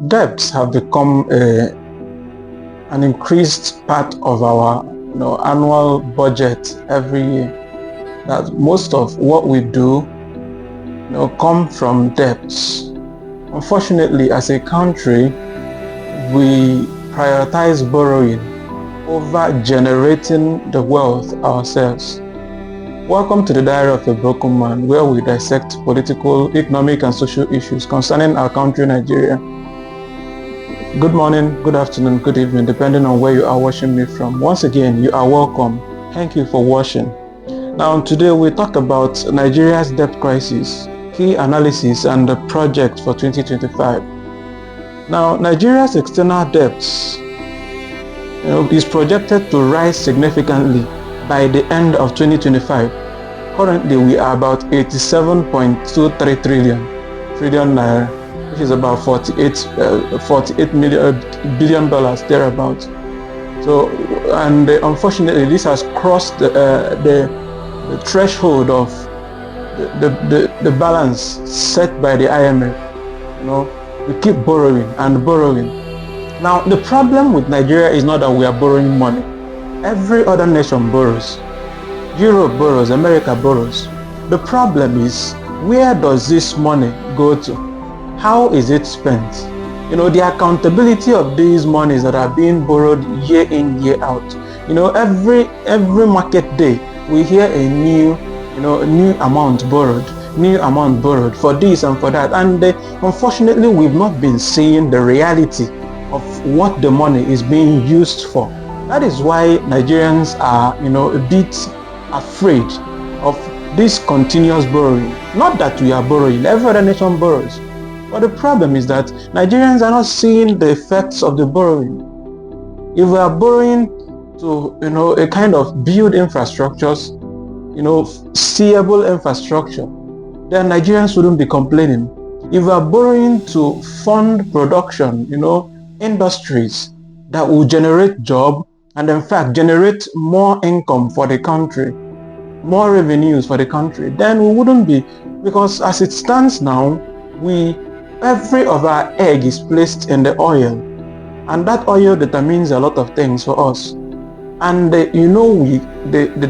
debts have become an increased part of our annual budget every year. That most of what we do come from debts. Unfortunately, as a country, we prioritize borrowing over generating the wealth ourselves. Welcome to the Diary of a Broken Man, where we dissect political, economic, and social issues concerning our country, Nigeria. Good morning, good afternoon, good evening, depending on where you are watching me from. Once again, you are welcome. Thank you for watching. Now, today we talk about Nigeria's debt crisis, key analysis, and the project for 2025. Now, Nigeria's external debts is projected to rise significantly by the end of 2025. Currently, we are about 87.23 trillion naira, which is about 48 billion dollars thereabouts. So, and unfortunately, this has crossed the threshold of the balance set by the IMF. We keep borrowing and borrowing. Now, the problem with Nigeria is not that we are borrowing money. Every other nation borrows. Europe borrows, America borrows. The problem is, where does this money go to? How is it spent? The accountability of these monies that are being borrowed year in, year out. Every market day, we hear a new amount borrowed for this and for that. And unfortunately, we've not been seeing the reality of what the money is being used for. That is why Nigerians are, a bit afraid of this continuous borrowing. Not that we are borrowing, every other nation borrows. But the problem is that Nigerians are not seeing the effects of the borrowing. If we are borrowing to, a kind of build infrastructures, seeable infrastructure, then Nigerians wouldn't be complaining. If we are borrowing to fund production, industries that will generate jobs and in fact generate more income for the country, more revenues for the country, then we wouldn't be, because as it stands now, every of our egg is placed in the oil, and that oil determines a lot of things for us. And the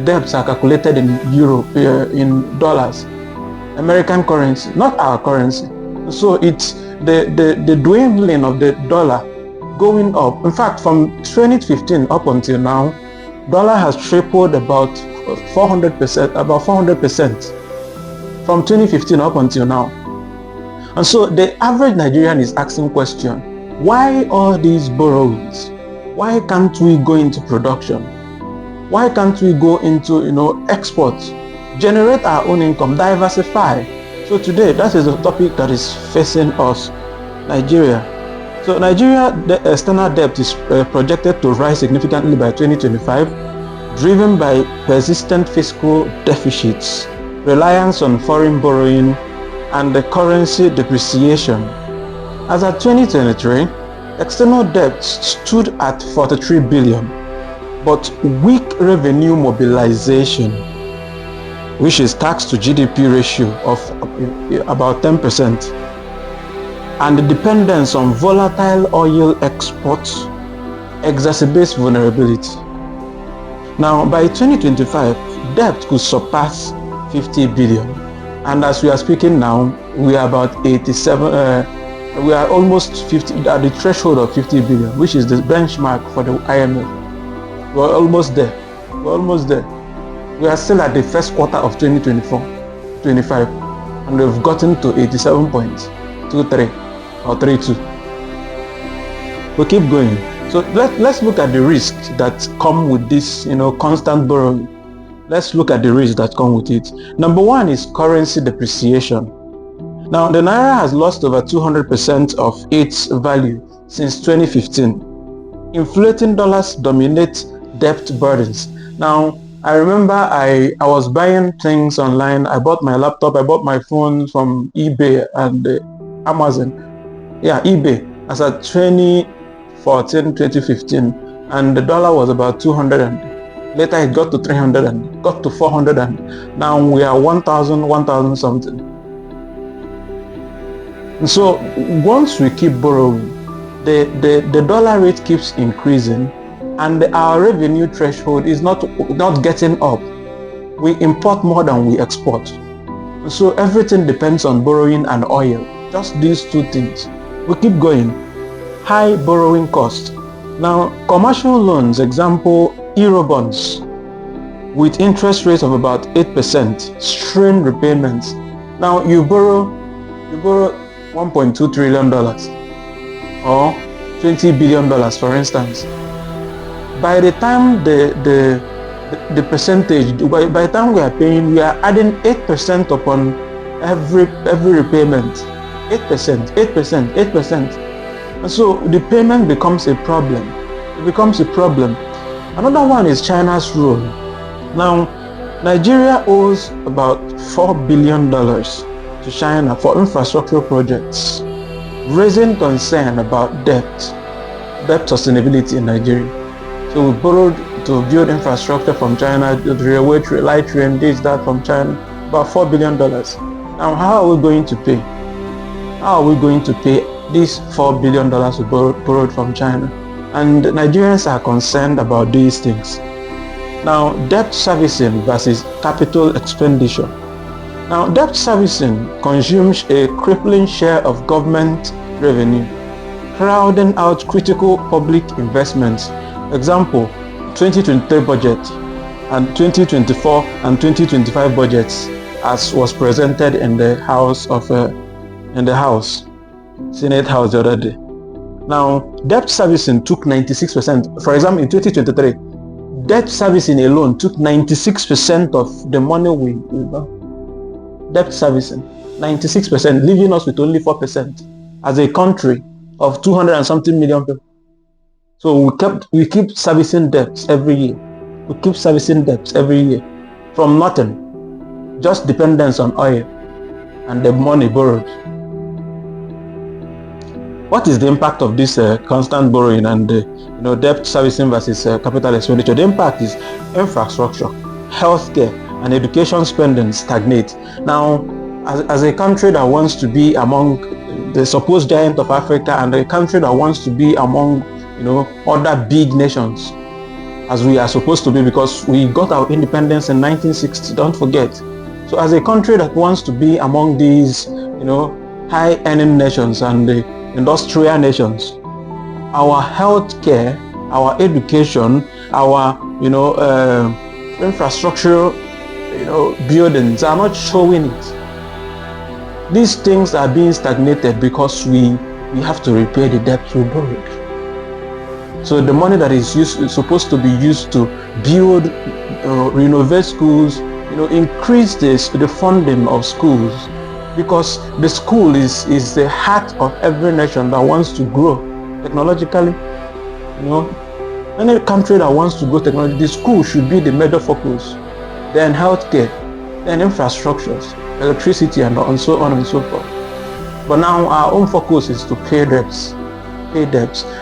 debts are calculated in euro, in dollars, American currency, not our currency. So it's the dwindling of the dollar going up. In fact, from 2015 up until now, dollar has tripled about 400%, from 2015 up until now. And so the average Nigerian is asking question, why all these borrowings? Why can't we go into production? Why can't we go into exports, generate our own income, diversify? So today, that is the topic that is facing us, Nigeria. So Nigeria, the external debt is projected to rise significantly by 2025, driven by persistent fiscal deficits, reliance on foreign borrowing, and the currency depreciation. As at 2023, external debt stood at 43 billion, but weak revenue mobilization, which is tax to GDP ratio of about 10%, and the dependence on volatile oil exports exacerbates vulnerability. Now, by 2025, debt could surpass 50 billion. And as we are speaking now, we are about 87, we are almost 50, at the threshold of 50 billion, which is the benchmark for the IMF. We're almost there. We are still at the first quarter of 2024-25, and we've gotten to 87.23 or 32. We keep going. So let's look at the risks that come with this, constant borrowing. Let's look at the risks that come with it. Number one is currency depreciation. Now, the Naira has lost over 200% of its value since 2015. Inflating dollars dominate debt burdens. Now, I remember I was buying things online. I bought my laptop, I bought my phone from eBay and Amazon. Yeah, eBay as at 2014, 2015, and the dollar was about 200 and later it got to 300 and got to 400 and now we are 1,000 something. And so once we keep borrowing, the dollar rate keeps increasing, and our revenue threshold is not getting up. We import more than we export. So everything depends on borrowing and oil. Just these two things. We keep going. High borrowing cost. Now, commercial loans, example, Eurobonds, with interest rates of about 8%, strain repayments. Now, you borrow $1.2 trillion or $20 billion, for instance. By the time the percentage, by the time we are paying, we are adding 8% upon every repayment. 8%. And so the payment becomes a problem. It becomes a problem. Another one is China's role. Now, Nigeria owes about $4 billion to China for infrastructure projects, raising concern about debt sustainability in Nigeria. So we borrowed to build infrastructure from China, the railway, light train, this, that from China, about $4 billion. Now, how are we going to pay? How are we going to pay these $4 billion we borrowed from China? And Nigerians are concerned about these things. Now, debt servicing versus capital expenditure. Now, debt servicing consumes a crippling share of government revenue, crowding out critical public investments. Example, 2023 budget and 2024 and 2025 budgets, as was presented in the Senate House the other day. Now, debt servicing took 96%. For example, in 2023, debt servicing alone took 96% of the money we borrowed. Debt servicing, 96%, leaving us with only 4% as a country of 200 and something million people. So we keep servicing debts every year. We keep servicing debts every year from nothing, just dependence on oil and the money borrowed. What is the impact of this constant borrowing and debt servicing versus capital expenditure? The impact is infrastructure, healthcare, and education spending stagnate. Now, as a country that wants to be among the supposed giant of Africa and a country that wants to be among other big nations, as we are supposed to be, because we got our independence in 1960, don't forget. So as a country that wants to be among these high earning nations and the industrial nations, our healthcare, our education, our infrastructure buildings are not showing it. These things are being stagnated because we have to repay the debt we borrowed. So the money that is supposed to be used to build, renovate schools, increase the funding of schools, because the school is the heart of every nation that wants to grow technologically. Any country that wants to grow technology, the school should be the major focus. Then healthcare, then infrastructures, electricity, and so on and so forth. But now our own focus is to pay debts.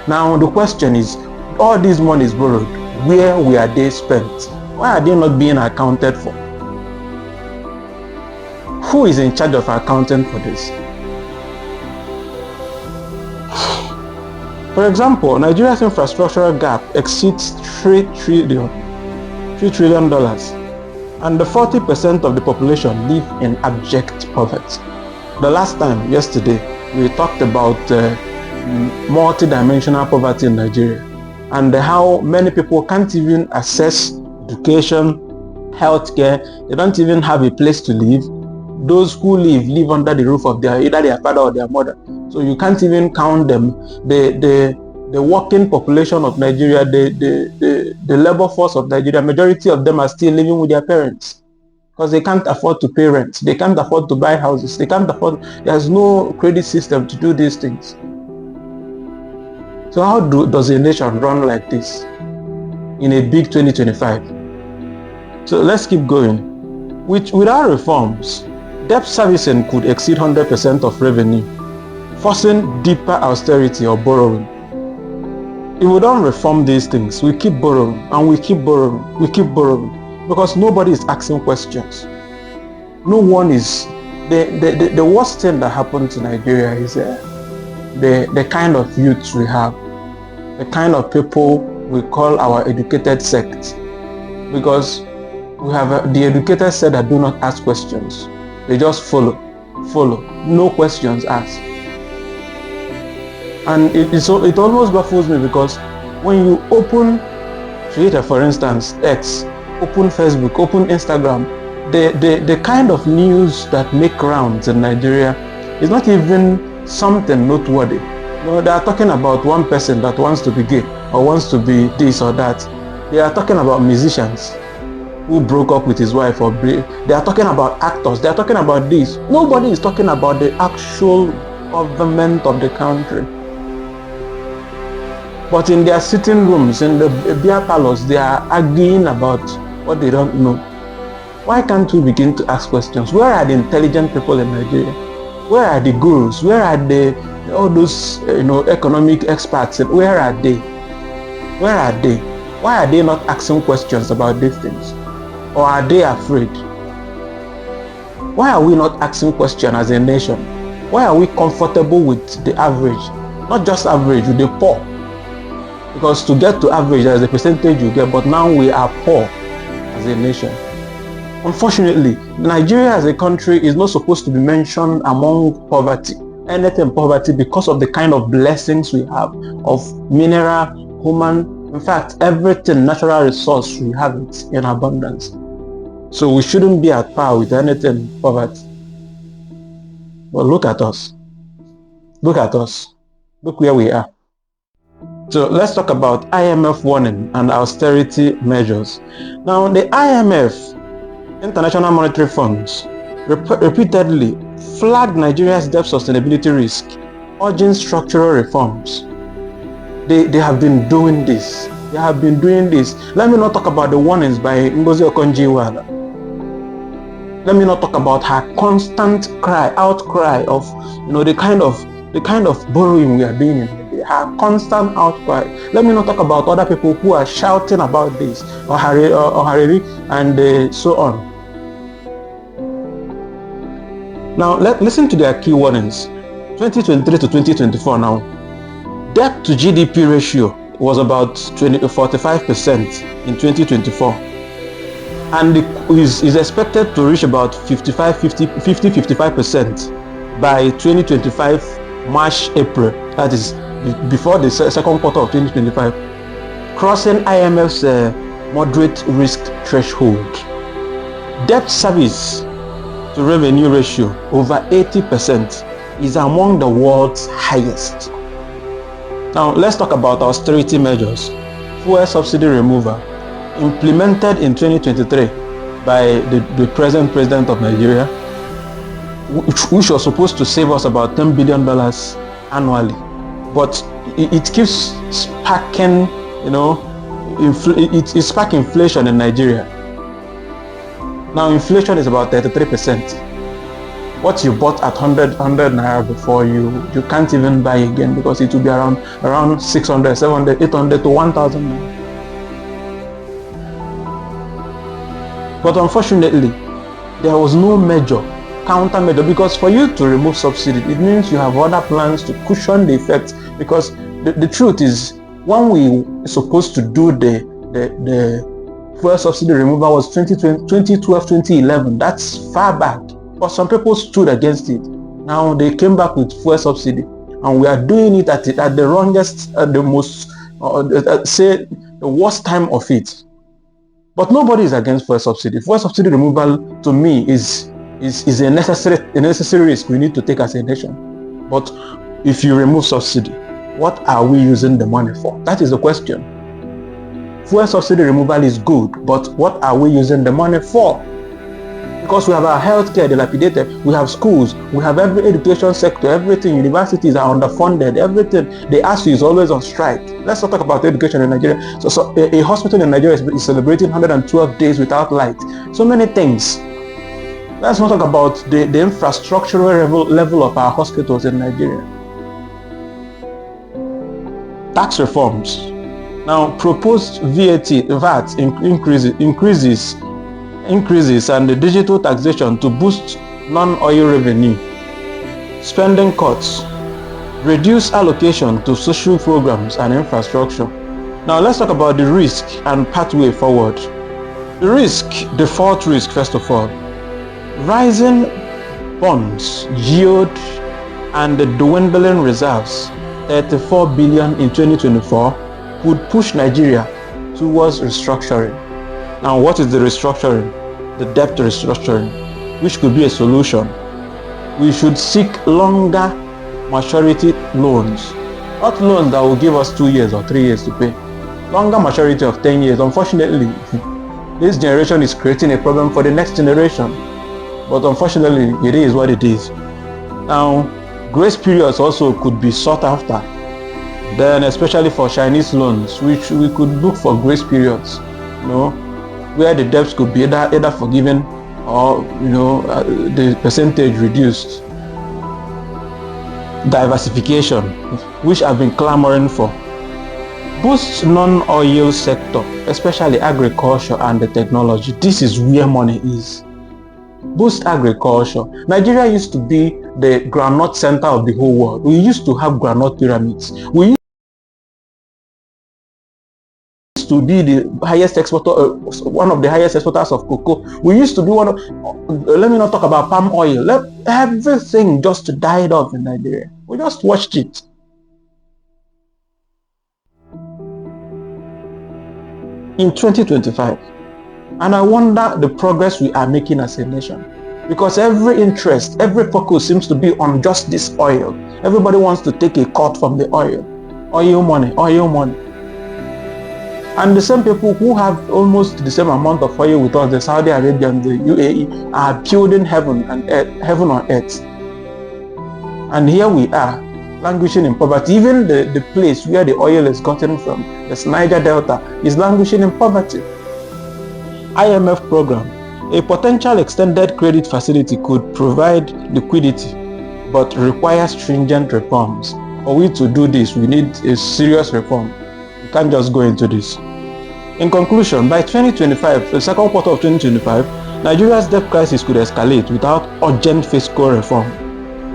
Now the question is, all these monies borrowed, where were they spent? Why are they not being accounted for? Who is in charge of accounting for this? For example, Nigeria's infrastructural gap exceeds $3 trillion, and the 40% of the population live in abject poverty. The last time, yesterday, we talked about multi-dimensional poverty in Nigeria and how many people can't even access education, healthcare. They don't even have a place to live. Those who live under the roof of either their father or their mother. So you can't even count them. The working population of Nigeria, the labor force of Nigeria, majority of them are still living with their parents because they can't afford to pay rent. They can't afford to buy houses. There's no credit system to do these things. So how does a nation run like this in a big 2025? So let's keep going. Without reforms, debt servicing could exceed 100% of revenue, forcing deeper austerity or borrowing. If we don't reform these things, we keep borrowing and we keep borrowing because nobody is asking questions. No one is. The worst thing that happened to Nigeria is the kind of youths we have, the kind of people we call our educated sect, because we have the educated sect that do not ask questions. They just follow, no questions asked. And it almost baffles me, because when you open Twitter, for instance, X, open Facebook, open Instagram, the kind of news that make rounds in Nigeria is not even something noteworthy. They are talking about one person that wants to be gay or wants to be this or that. They are talking about musicians who broke up with his wife, or they are talking about actors. They are talking about this. Nobody is talking about the actual government of the country. But in their sitting rooms, in the beer parlors, they are arguing about what they don't know. Why can't we begin to ask questions? Where are the intelligent people in Nigeria? Where are the gurus? Where are all those economic experts? Where are they? Where are they? Why are they not asking questions about these things? Or are they afraid? Why are we not asking questions as a nation? Why are we comfortable with the average? Not just average, with the poor. Because to get to average, there is a percentage you get, but now we are poor as a nation. Unfortunately, Nigeria as a country is not supposed to be mentioned among poverty, anything poverty, because of the kind of blessings we have of mineral, human, in fact, everything, natural resource, we have it in abundance. So we shouldn't be at par with anything poverty. But look at us. Look at us. Look where we are. So let's talk about IMF warning and austerity measures. Now, the IMF, International Monetary Funds, repeatedly flagged Nigeria's debt sustainability risk, urging structural reforms. They have been doing this. They have been doing this. Let me not talk about the warnings by Ngozi Okonjo-Iweala. Let me not talk about her constant outcry of the kind of borrowing we are doing in Nigeria. Her constant outcry. Let me not talk about other people who are shouting about this, or Hariri and so on. Now, listen to their key warnings. 2023 to 2024 now. Debt to GDP ratio was about 45% in 2024. And is expected to reach about 50-55% by 2025, March, April. That is before the second quarter of 2025. Crossing IMF's moderate risk threshold. Debt service to revenue ratio over 80% is among the world's highest. Now let's talk about austerity measures. Fuel subsidy removal implemented in 2023 by the present president of Nigeria, which was supposed to save us about $10 billion annually, but it keeps sparking, it's sparking inflation in Nigeria. Now inflation is about 33%. What you bought at 100 naira before, you can't even buy again, because it will be around 600, 700, 800 to 1,000 naira. But unfortunately, there was no countermeasure, because for you to remove subsidy, it means you have other plans to cushion the effect. Because the truth is, when we were supposed to do the fuel subsidy removal was 2012, 2011. That's far back. But some people stood against it. Now they came back with fuel subsidy, and we are doing it at the wrongest, the most, say the worst time of it. But nobody is against fuel subsidy. Fuel subsidy removal, to me, is a necessary risk we need to take as a nation. But if you remove subsidy, what are we using the money for? That is the question. Fuel subsidy removal is good, but what are we using the money for? Because we have our healthcare dilapidated, we have schools, we have every education sector, everything, universities are underfunded, everything they ask you is always on strike. Let's not talk about education in Nigeria. So a hospital in Nigeria is celebrating 112 days without light. So many things. Let's not talk about the infrastructural level of our hospitals in Nigeria. Tax reforms. Now, proposed VAT increases and the digital taxation to boost non-oil revenue. Spending cuts. reduce allocation to social programs and infrastructure. Now let's talk about the risk and pathway forward. The risk, default risk first of all. Rising bonds, yield, and the dwindling reserves, 34 billion in 2024, would push Nigeria towards restructuring. Now what is the restructuring? The debt restructuring, which could be a solution. We should seek longer maturity loans, not loans that will give us 2 years or 3 years to pay. Longer maturity of 10 years. Unfortunately, this generation is creating a problem for the next generation, but unfortunately it is what it is. Now grace periods also could be sought after, then especially for Chinese loans, which we could look for grace periods, where the debts could be either forgiven or the percentage reduced. Diversification, which I've been clamoring for. Boost non-oil sector, especially agriculture and the technology. This is where money is. Boost agriculture. Nigeria used to be the groundnut center of the whole world. We used to have groundnut pyramids. We used to be the highest exporter, one of the highest exporters of cocoa. We used to be one of, let me not talk about palm oil. Everything just died off in Nigeria. We just watched it. In 2025, and I wonder the progress we are making as a nation, because every interest, every focus seems to be on just this oil. Everybody wants to take a cut from the oil money. And the same people who have almost the same amount of oil with us, the Saudi Arabia and the UAE, are building heaven on earth. And here we are, languishing in poverty. Even the place where the oil is gotten from, the Niger Delta, is languishing in poverty. IMF program. A potential extended credit facility could provide liquidity, but requires stringent reforms. For we to do this, we need a serious reform. We can't just go into this. In conclusion, by 2025, the second quarter of 2025, Nigeria's debt crisis could escalate without urgent fiscal reform.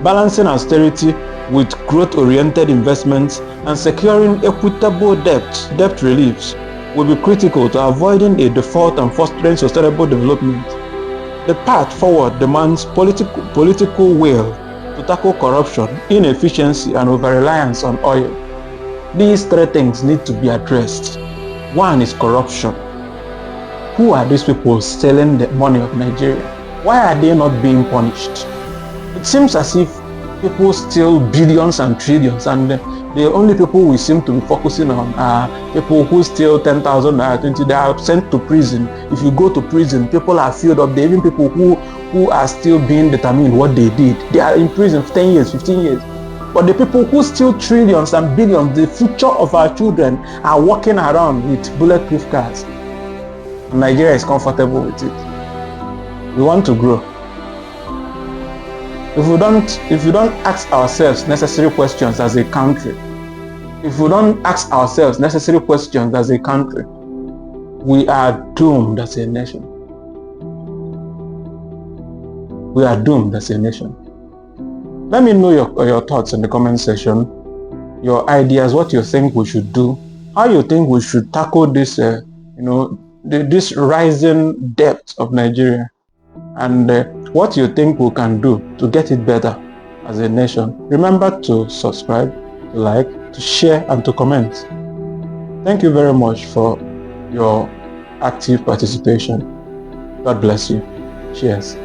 Balancing austerity with growth-oriented investments and securing equitable debt reliefs will be critical to avoiding a default and fostering sustainable development. The path forward demands political will to tackle corruption, inefficiency, and over-reliance on oil. These three things need to be addressed. One is corruption. Who are these people stealing the money of Nigeria? Why are they not being punished? It seems as if people steal billions and trillions, and the only people we seem to be focusing on are people who steal 10,000 naira, 20, they are sent to prison. If you go to prison, people are filled up. There are even people who are still being determined what they did. They are in prison for 10 years, 15 years. But the people who steal trillions and billions, the future of our children, are walking around with bulletproof cars. Nigeria is comfortable with it. We want to grow. If we don't ask ourselves necessary questions as a country, we are doomed as a nation. We are doomed as a nation. Let me know your thoughts in the comment section, your ideas, what you think we should do, how you think we should tackle this, this rising debt of Nigeria, and what you think we can do to get it better as a nation. Remember to subscribe, to like, to share, and to comment. Thank you very much for your active participation. God bless you. Cheers.